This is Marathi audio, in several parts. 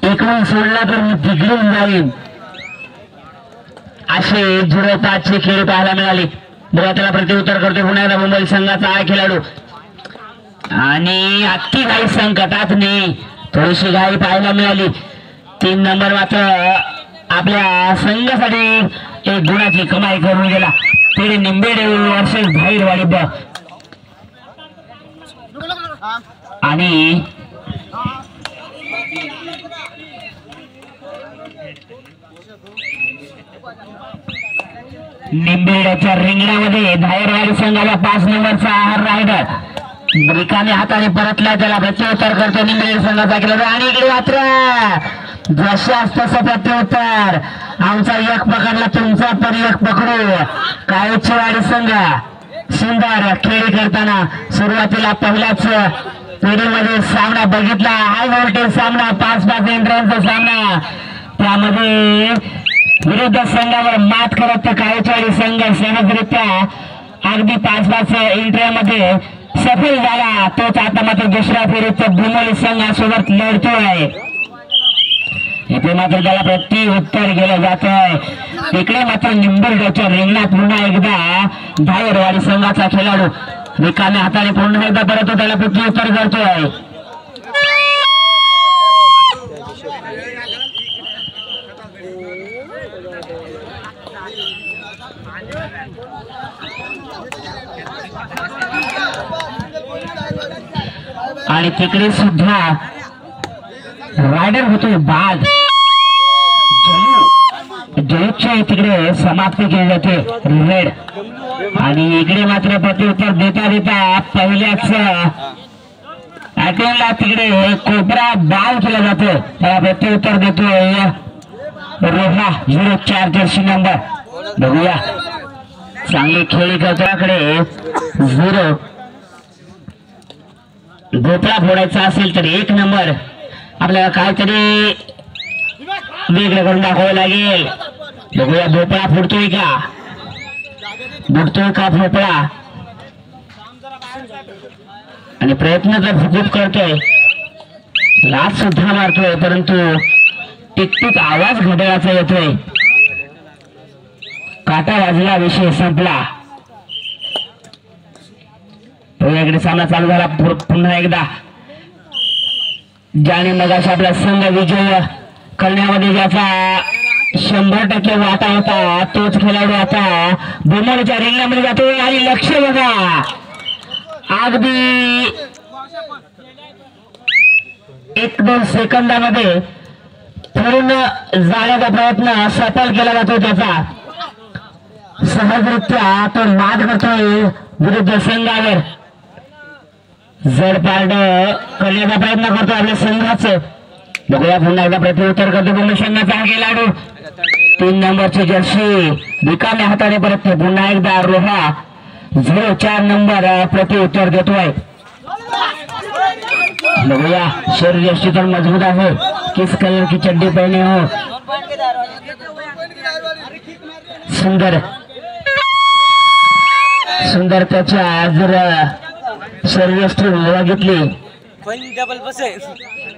इकडून सोडला तर मी तिकडून जाईन असे 0-5 चे खेळ पाहायला मिळाले. बघा त्याला प्रत्युत्तर करतो पुन्हा एकदा मुंबई संघाचा हा खेळाडू आणि अति घाई संकटात नाही थोडीशी घाई पाहायला मिळाली. 3 नंबर मात्र आपल्या संघासाठी एक गुणाची कमाई करून गेला. तेरे निंबेडे वर्षेस धाईरवाडी ब आणि निंबेड्याच्या रिंगणामध्ये धायरवाडी संघाला 5 नंबरचा आहार रायडर रिकाम्या हाताने परतला. त्याला प्रत्युत्तर करतो निंबेड संघाचा खेळाडू आणि इकडे मात्र जशास तसं प्रत्युत्तर. आमचा एक पकडला तुमचा पण एक पकडू. काळेचीवाडी संघ सुंदर खेळी करताना सुरुवातीला पहिल्याच फेरीमध्ये सामना बघितला. हाय व्होल्टेज सामना 5-5 एंट्रन्सचा सामना. त्यामध्ये विरुद्ध संघावर मात करत काळेचीवाडी संघ सहजरित्या अगदी 5-5 एंट्रीमध्ये सफल झाला. तोच आता मात्र दुसऱ्या फेरीत भूमोली संघासोबत लढतोय. इथे मात्र त्याला प्रत्युत्तर केलं जात आहे. तिकडे मात्र निंबेड्याच्या रिंगणात पुन्हा एकदा धायरवाडी संघाचा खेळाडू रिकाम्या हाताने पुन्हा एकदा परत त्याला प्रत्युत्तर करतोय. आणि तिकडे सुद्धा रायडर होतोय बाद जयूच्या तिकडे समाप्ती केली जाते रेड. आणि इकडे मात्र प्रत्युत्तर देता देता पहिल्याच अटेंडला तिकडे कोबरा बाल केला जातो. त्याला प्रत्युत्तर देतोय रोहा 04 जर्सी नंबर. बघूया चांगली खेळी करतोकडे 0 गोपळा फोडायचा असेल तर 1 नंबर आपल्याला काहीतरी वेगळं करून दाखवावं लागेल. बघूया भोपळा फुटतोय का भोपळा आणि प्रयत्न तर खूप करतोय लाच सुद्धा मारतोय परंतु टिकटिक आवाज घड्याळाचा येतोय. काटा वाजला विषय संपला. इकडे सामना चालू झाला पुन्हा एकदा ज्याने मगाशी आपला संघ विजय करण्यामध्ये ज्याचा 100% वाटा होता तोच खेळाडू आता भूमोलीच्या रिंगणामध्ये जातोय. आणि लक्ष बघा अगदी 1-2 सेकंदामध्ये पूर्ण जाण्याचा प्रयत्न सफल केला जातो. त्याचा सहजरित्या तो मात करतोय विरुद्ध संघावर. जडपाड करण्याचा प्रयत्न करतो आपल्या संघाचं. बघूया पुन्हा एकदा प्रत्युत्तर करतो भूमी संघाचा हा खेळाडू 3 नंबरची जर्सी रिकाम्या हाताने परत पुन्हा एकदा रोहा 04 नंबर प्रत्युत्तर देतोय. बघूया शरीर यष्टी तर मजबूत आहे. किस कलर की चड्डी पहने हो सुंदर त्याच्या जर शरीर बघितली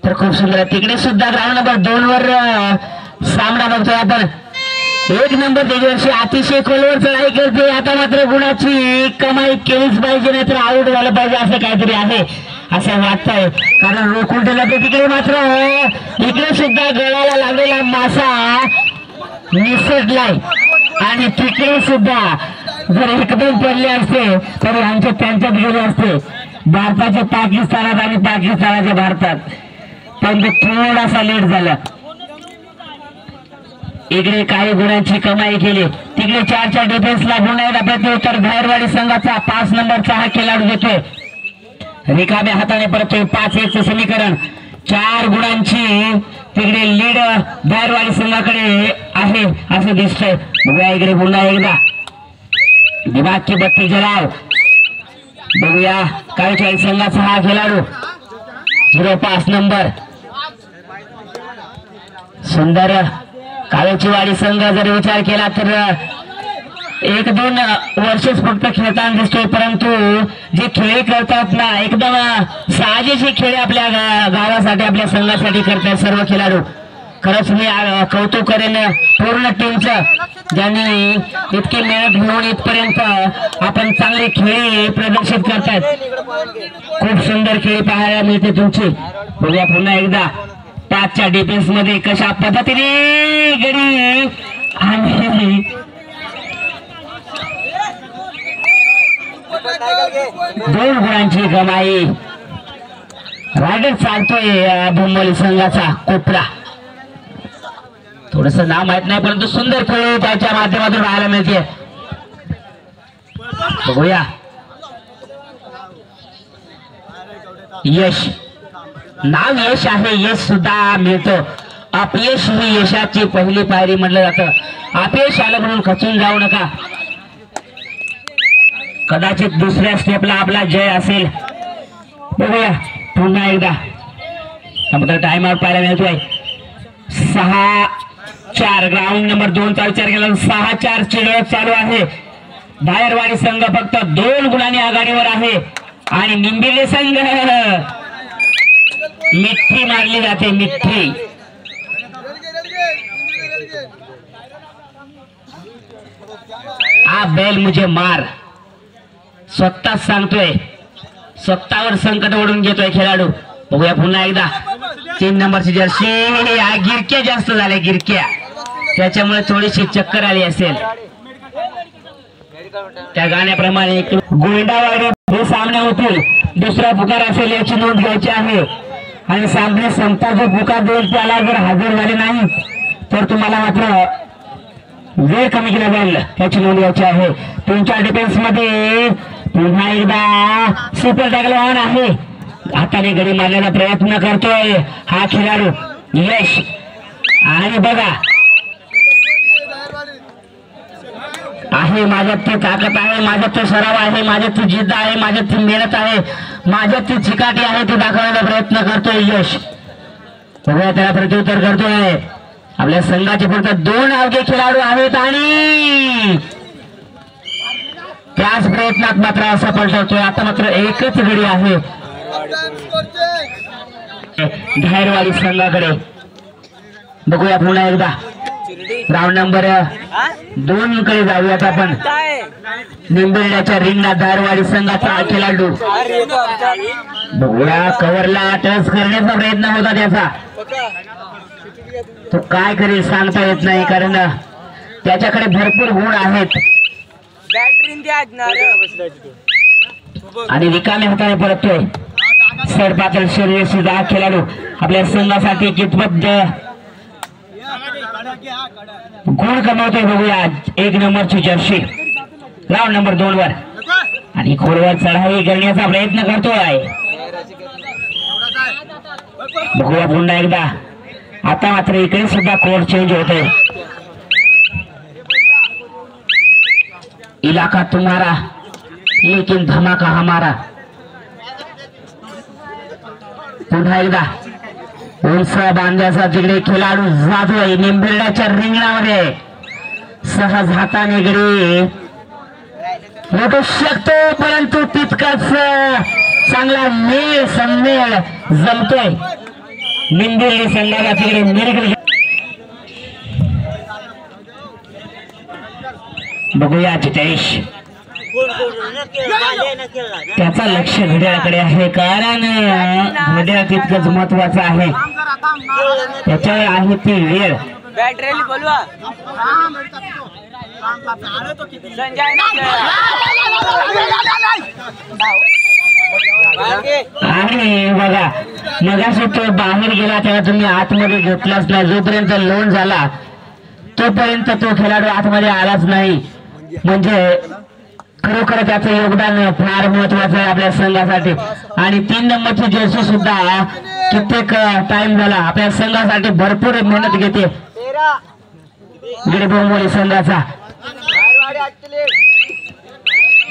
तर खूप सुंदर. तिकडे सुद्धा ग्राउंड नंबर 2 वर सामना बघतोय आपण. 1 नंबर त्याच्यावर्षी अतिशय खोलवर चढाई करते. आता मात्र गुणाची कमाई केलीच पाहिजे नाही तर आउट झालं पाहिजे असं काहीतरी आहे असं वाटतंय. कारण रोखून ठेवलं तर तिकडे मात्र इकडे सुद्धा गळाला लागलेला मासा निसटलाय. आणि तिकडे सुद्धा जर एकदम पडले असते तर आमच्या त्यांच्यात गेले असते. भारताच्या पाकिस्तानात आणि पाकिस्तानाच्या भारतात पण थोडासा लेट झाला. इकडे काही गुणांची कमाई केली. तिकडे 4 डिफेन्सला पुन्हा एकदा प्रत्युत्तर धायरवाडी संघाचा 5 नंबरचा हा खेळाडू देतोय. रिकाम्या हाताने परतोय 5-1 समीकरण. 4 गुणांची तिकडे लीड धायरवाडी संघाकडे आहे असं दिसतंय. बघूया इकडे पुन्हा एकदा दिमागची बत्ती जलाव. बघूया काळेचवाडी संघाचा हा खेळाडू 05 नंबर सुंदर. काळेचीवाडी संघ जर विचार केला तर 1-2 वर्षच फक्त खेळताना दिसतोय, परंतु जे खेळ करतात ना एकदम साजेशी खेळ आपल्या गावासाठी आपल्या संघासाठी करतात सर्व खेळाडू. खरंच मी कौतुक करेन पूर्ण टीमचं, ज्यांनी इतकी मेहनत घेऊन इथपर्यंत आपण चांगले खेळ प्रदर्शित करतात. खूप सुंदर खेळ पाहायला मिळते तुमची. बघूया पुन्हा एकदा 5च्या डिफेन्स मध्ये कशा पद्धतीने गडी आणि 2 गुणांची कमाई. रायडर चालतोय बोंबोली संघाचा कोपरा. थोडस नाव माहित नाही, परंतु सुंदर खेळ त्याच्या माध्यमातून पाहायला मिळते. बघूया यश, नाव यश आहे, यश सुद्धा मिळतो. अपयश ही यशाची पहिली पायरी म्हटलं जातं. अपयश आलं म्हणून खचून जाऊ नका, कदाचित दुसऱ्या स्टेपला आपला जय असेल. बघूया पुन्हा एकदा टाइम आउट पाहायला मिळतोय. 6-4 ग्राउंड नंबर 2 चा विचार केला 6-4 ची लढत चालू आहे. धायरवाडी संघ फक्त 2 गुणांनी आघाडीवर आहे आणि निंबिले संघ मिठी मारली जाते, मिठी. आ बैल मुझे मार, स्वतःच सांगतोय, स्वतःवर संकट ओढून घेतोय खेळाडू. बघूया पुन्हा एकदा 3 नंबरची जर्सी. गिरक्या जास्त झाल्या, गिरक्या, त्याच्यामुळे थोडीशी चक्कर आली असेल. त्या गाण्याप्रमाणे गोंडावाडी हे सामने होतील. दुसरा पुकार असेल याची नोंद घ्यायची आहे आणि सामने संपता जो पुकार देईल त्याला जर हजर झाले नाही तर तुम्हाला मात्र वेळ कमी केला जाईल, याची नोंद घ्यायची आहे. तुमच्या डिफेन्स मध्ये पुन्हा एकदा सुपर टॅकल ऑन आहे. हाताने गडी मारण्याचा प्रयत्न करतोय हा खेळाडू यश. आणि बघा आहे माझ्यात ती ताकद आहे, माझ्यात तो सराव आहे, माझ्यात ती जिद्द आहे, माझ्यात ती मेहनत आहे, माझ्यात ती चिकाटी आहे, ती दाखवण्याचा प्रयत्न करतोय यश. बघूया त्याला प्रत्युत्तर करतोय. आपल्या संघाचे फक्त 2 अवघे खेळाडू आहेत आणि त्याच प्रयत्नात मात्र असा पलटवतोय. आता मात्र एकच गडी आहे धायरवाडी संघाकडे. बघूया पुन्हा एकदा राऊंड नंबर 2 कडे जाऊयात आपण. निंबेड्याच्या रिंगणात धायरवाडी संघाचा खेळाडू. बघूया कव्हरला टच करण्याचा प्रयत्न होता त्याचा, तो काय करेल सांगता येत नाही, कारण त्याच्याकडे भरपूर गुण आहेत. आणि रिकाम्या हाताने परततोय. सरपातळ शरीर सुद्धा खेळाडू आपल्या संघासाठी कितपत गुण कमावतोय. बघूया 1 नंबरची जर्सी राऊंड नंबर 2 वर आणि खोलवर चढाई करण्याचा प्रयत्न करतोय. बघूया पुन्हा एकदा. आता मात्र इकडे सुद्धा कोड चेंज होतोय. इलाका तुम्हारा लेकिन धमाका हमारा. पुन्हा एकदा उंच बांध्याचा तिकडे खेळाडू जातोय निंबेड्याच्या रिंगणामध्ये. सहज हाताने गडी लुटू शकतो, परंतु तितकाच चांगला मेळ संमेळ जमतोय निंबेली संघाला तिकडे मिरगल. बघूया जितेश, त्याचा लक्ष घड्याळाकडे आहे, कारण घड्याळ तितकंच महत्वाचं आहे. त्याच्यावर आहे ती वेळ. आणि बघा मगाशी तो बाहेर गेला तेव्हा तुम्ही आतमध्ये घेतलाच नाही. जोपर्यंत लोन झाला तोपर्यंत तो खेळाडू आतमध्ये आलाच नाही. म्हणजे खरोखर त्याचं योगदान फार महत्वाचं आहे आपल्या संघासाठी. आणि 3 नंबरची जर्सी सुद्धा कित्येक टाइम झाला आपल्या संघासाठी भरपूर मेहनत घेते गिरबोंबोली संघाचा.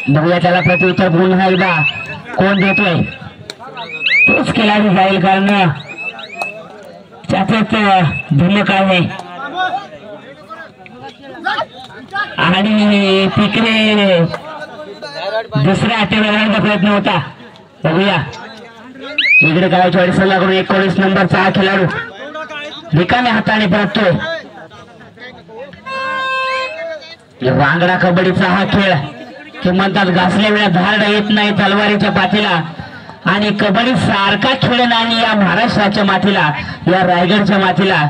बघूया त्याला प्रत्युत्तर पुन्हा एकदा कोण देतोय, तोच खेळाडू जाईल, कारण त्याच्यात धमक आहे. आणि तिकडे दुसऱ्या आठवड्याचा प्रयत्न होता. बघूया इकडे काय 40 संघाकडून 19 नंबरचा हा खेळाडू रिकाम्या हाताने परततोय. वांगडा कबड्डीचा हा खेळ ते म्हणतात घासल्या वेळा धारडा येत नाही तलवारीच्या पाठीला. आणि कबड्डी सारखा खेळ नाही या महाराष्ट्राच्या मातीला, या रायगडच्या मातीला.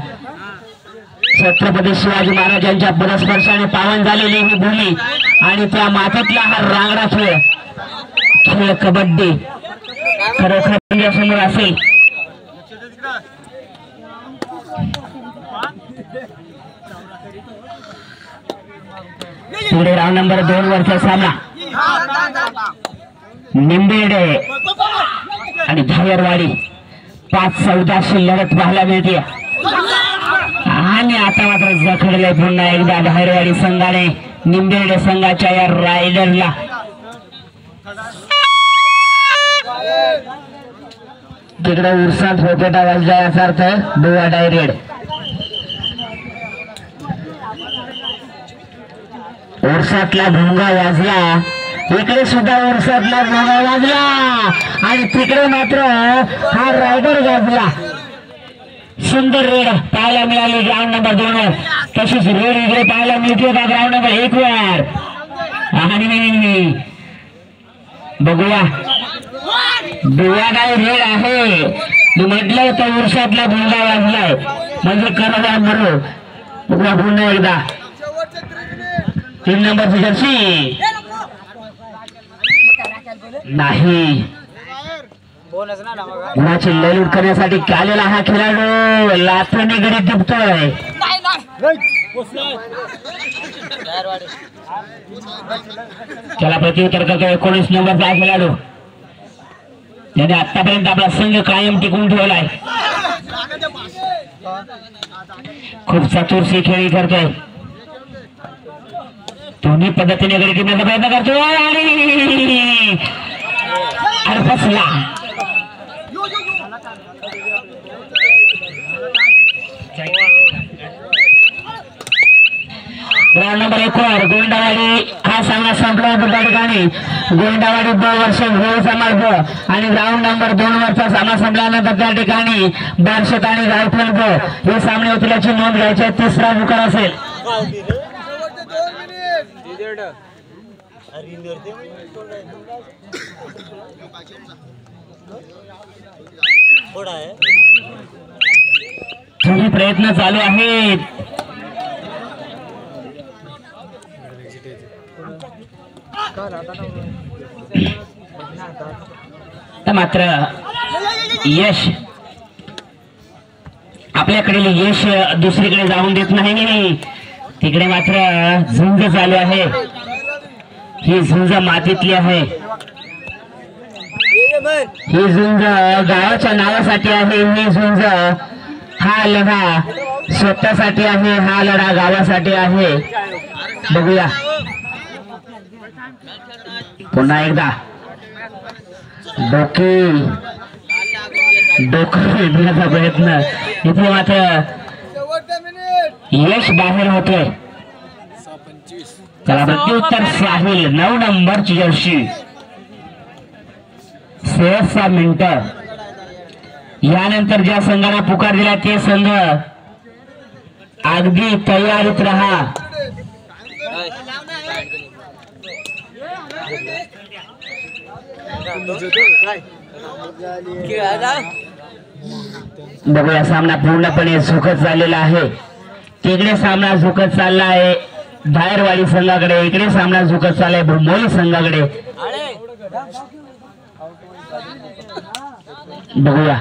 छत्रपती शिवाजी महाराजांच्या पदस्पर्शाने पावन झालेली ही भूमी आणि त्या मातीतला हा रांगडा खेळ कबड्डी खरोखर समोर असेल. पुढे राऊंड नंबर 2 वरचा सामना निंबेडे आणि धायरवाडी 5-14 लढत पाहायला मिळते. आणि आता मात्र जखडले पुन्हा एकदा धायरवाडी संघाने निंबेडे संघाच्या या रायडरला. तिकडे उरसात होकेटा वाजला याचा अर्थ दुवा डायरेड. उरसातला भोंगा वाजला, इकडे सुद्धा उरसातला भोंगा वाजला आणि तिकडे मात्र हा रायडर गाजला. सुंदर रेड पाहायला मिळाली ग्राउंड नंबर 2 वर. तशीच रेड इकडे पाहायला मिळते का ग्राउंड नंबर 1 वर. आणि बघूया दुवाडाई रेड आहे. मी म्हटलं तर उरसातला भोंगा वाजलाय म्हणजे करणार बरोबर. बघूया पुन्हा एकदा 3 नंबरची जर्सी नाही. गुणाची लय लूट करण्यासाठी आलेला हा खेळाडू लाथाने गडी टिपतोय. त्याला प्रत्युत्तर करतोय 19 नंबरचा खेळाडू ज्याने आतापर्यंत आपला संघ कायम टिकून ठेवलाय. खूप चतुरशी खेळी करतोय. दोन्ही पद्धतीने गडी टिपण्याचा प्रयत्न करतोय आणि फसला. ग्राउंड नंबर 1 वर गोविंदवाडी हा सामना संपला त्या ठिकाणी. गोविंदवाडी 2 वर्ष गोळीचा मार्ग आणि ग्राउंड नंबर 2 वरचा सामना संपल्यानंतर त्या ठिकाणी बारशेत आणि रायफल हे सामने होतील याची नोंद घ्यायची. तिसरा मुकार असेल. दोन्ही प्रयत्न चालू आहेत. मात्र यश आपल्याकडील यश दुसरीकडे जाऊन देत नाही. तिकडे मात्र झुंज चालू आहे. ही झुंज मातीतली आहे. ही झुंज गावाच्या नावासाठी आहे. ही झुंज हा लढा स्वतःसाठी आहे. हा लढा गावासाठी आहे. बघूया पुन्हा एकदा डोकं फेडण्याचा प्रयत्न. इथे मात्र यश बाहेर होतोय. त्याला प्रत्युत्तर साहिल 9 नंबरची जर्सी 6 मिनिट. यानंतर ज्या संघाला पुकार दिला ते संघ अगदी तयारीत राहा. बघूया सामना पूर्णपणे झुकत चाललेला आहे. तिकडे सामना झुकत चालला आहे धायरवाडी संघाकडे, इकडे सामना झुकत चाललाय भुमोई संघाकडे. बघूया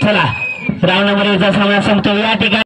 चला राऊंड नंबर 1 चा सामना संपतो या ठिकाणी.